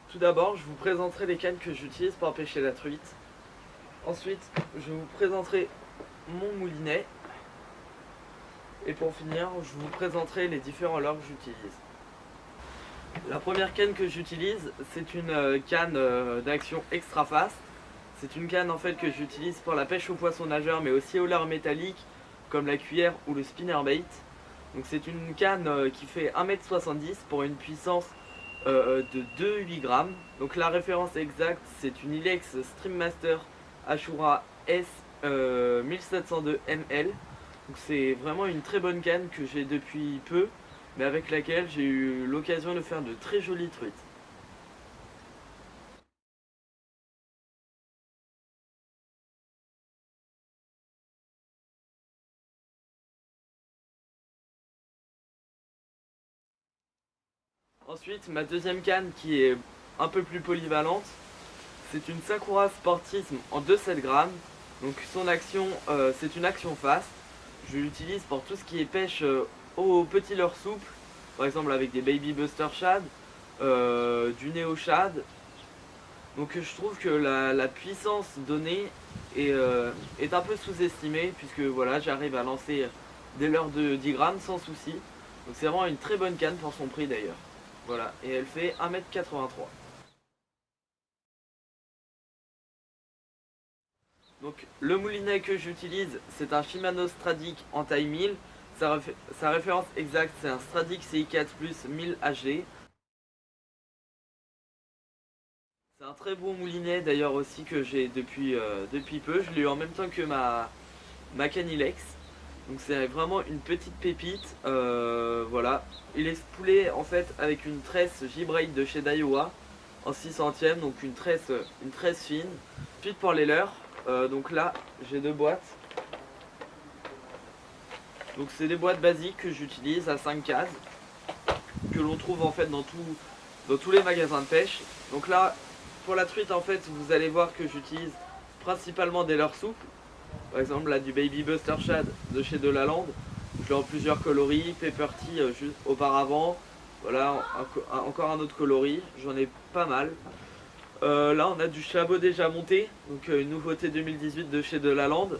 Tout d'abord, je vous présenterai les cannes que j'utilise pour pêcher la truite. Ensuite, je vous présenterai mon moulinet. Et pour finir, je vous présenterai les différents leurres que j'utilise. La première canne que j'utilise, c'est une canne d'action extra fast. C'est une canne en fait que j'utilise pour la pêche aux poissons nageurs, mais aussi aux leurres métalliques comme la cuillère ou le spinnerbait. Donc c'est une canne qui fait 1,70 m pour une puissance de 2,8 g. Donc la référence exacte, c'est une Ilex Streammaster Ashura S 1702 ml. Donc c'est vraiment une très bonne canne que j'ai depuis peu, mais avec laquelle j'ai eu l'occasion de faire de très jolies truites. Ensuite, ma deuxième canne qui est un peu plus polyvalente, c'est une Sakura Sportisme en 2,7 g. Donc son action, c'est une action fast. Je l'utilise pour tout ce qui est pêche aux petits leurres souples, par exemple avec des Baby Buster Shad, du Neo Shad. Donc je trouve que la puissance donnée est un peu sous-estimée, puisque voilà, j'arrive à lancer des leurres de 10 g sans souci. Donc c'est vraiment une très bonne canne pour son prix d'ailleurs. Voilà, et elle fait 1,83 m. Donc le moulinet que j'utilise, c'est un Shimano Stradic en taille 1000. Sa référence exacte, c'est un Stradic CI4 Plus 1000 HD. C'est un très bon moulinet d'ailleurs aussi que j'ai depuis peu. Je l'ai eu en même temps que ma Canilex. Donc c'est vraiment une petite pépite. Voilà. Il est spoulé en fait avec une tresse J-Braid de chez Daiwa en 6 centièmes, donc une tresse fine. Ensuite pour les leurres, donc là j'ai deux boîtes. Donc c'est des boîtes basiques que j'utilise à 5 cases, que l'on trouve en fait dans tous les magasins de pêche. Donc là pour la truite en fait vous allez voir que j'utilise principalement des leurres souples. Par exemple là du Baby Buster Shad de chez Delaland. Je l'ai en plusieurs coloris, Pepper Tea juste auparavant. Voilà, encore un autre coloris, j'en ai pas mal. Là on a du Chabot déjà monté, donc une nouveauté 2018 de chez Delaland.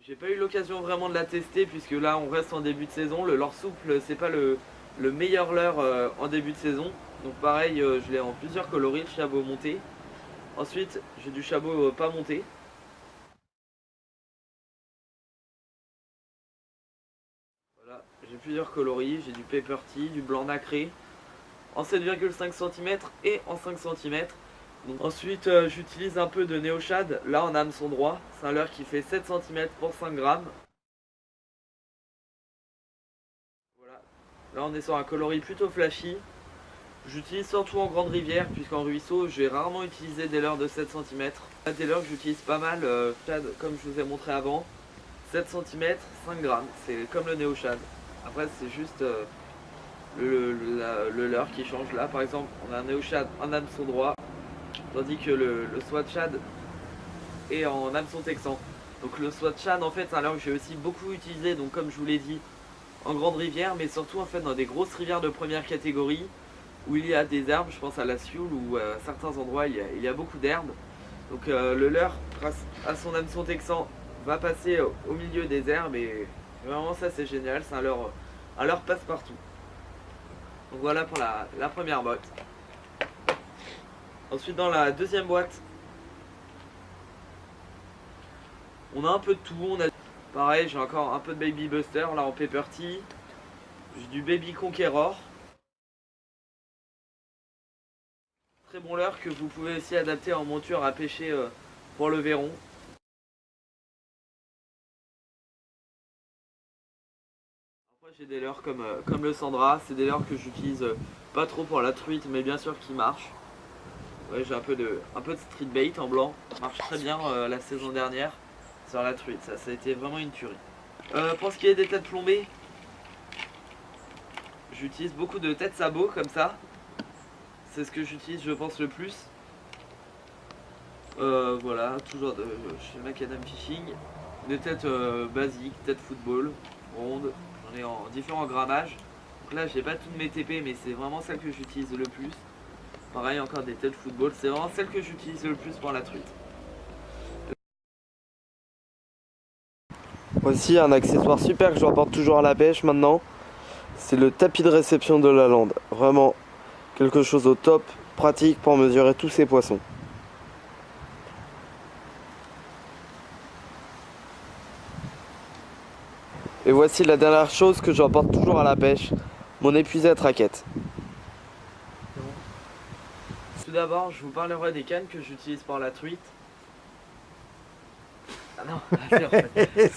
J'ai pas eu l'occasion vraiment de la tester puisque là on reste en début de saison. Le leurre souple c'est pas le meilleur leurre en début de saison. Donc pareil je l'ai en plusieurs coloris, le Chabot monté. Ensuite j'ai du Chabot pas monté. Voilà, j'ai plusieurs coloris, j'ai du Pepper Tea, du blanc nacré en 7,5 cm et en 5 cm. Donc, ensuite j'utilise un peu de Neo Shad, là en hameçon droit. C'est un leurre qui fait 7 cm pour 5 grammes. Voilà. Là on est sur un coloris plutôt flashy. J'utilise surtout en grande rivière, puisqu'en ruisseau j'ai rarement utilisé des leurres de 7 cm. Là des leurres que j'utilise pas mal, Shad comme je vous ai montré avant. 7 cm, 5 grammes, c'est comme le Neo Shad. Après c'est juste le leurre qui change. Là par exemple on a un Neo Shad en hameçon droit, tandis que le Swat Shad est en hameçon texan. Donc le Swat Shad en fait c'est un leurre que j'ai aussi beaucoup utilisé, donc comme je vous l'ai dit, en grande rivière, mais surtout en fait dans des grosses rivières de première catégorie où il y a des herbes. Je pense à la Sioule où à certains endroits il y a beaucoup d'herbes. Donc le leurre, grâce à son hameçon texan, va passer au milieu des herbes et vraiment ça c'est génial, c'est un leurre passe-partout. Donc voilà pour la première boîte. Ensuite dans la deuxième boîte, on a un peu de tout. Pareil, j'ai encore un peu de Baby Buster là en Pepper Tea. J'ai du Baby Conqueror. Très bon leurre que vous pouvez aussi adapter en monture à pêcher pour le verron. Après j'ai des leurres comme le Sandra, c'est des leurres que j'utilise pas trop pour la truite mais bien sûr qui marchent. Ouais, j'ai un peu de street bait en blanc, ça marche très bien la saison dernière sur la truite, ça a été vraiment une tuerie. Pour ce qui est des têtes plombées, j'utilise beaucoup de têtes sabots comme ça. C'est ce que j'utilise je pense le plus. Voilà, toujours chez Macadam Fishing. Des têtes basiques, têtes football, rondes. J'en et en différents grammages. Donc là j'ai pas toutes mes TP, mais c'est vraiment celle que j'utilise le plus. Pareil, encore des têtes de football, c'est vraiment celle que j'utilise le plus pour la truite. Voici un accessoire super que je rapporte toujours à la pêche maintenant. C'est le tapis de réception de la lande. Vraiment quelque chose au top, pratique pour mesurer tous ces poissons. Et voici la dernière chose que je rapporte toujours à la pêche, mon épuisette raquette. Tout d'abord, je vous parlerai des cannes que j'utilise pour la truite. Ah non, c'est en fait.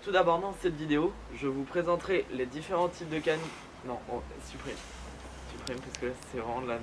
Tout d'abord, dans cette vidéo, je vous présenterai les différents types de cannes. Non, supprime. Supprime parce que là, c'est vraiment de la...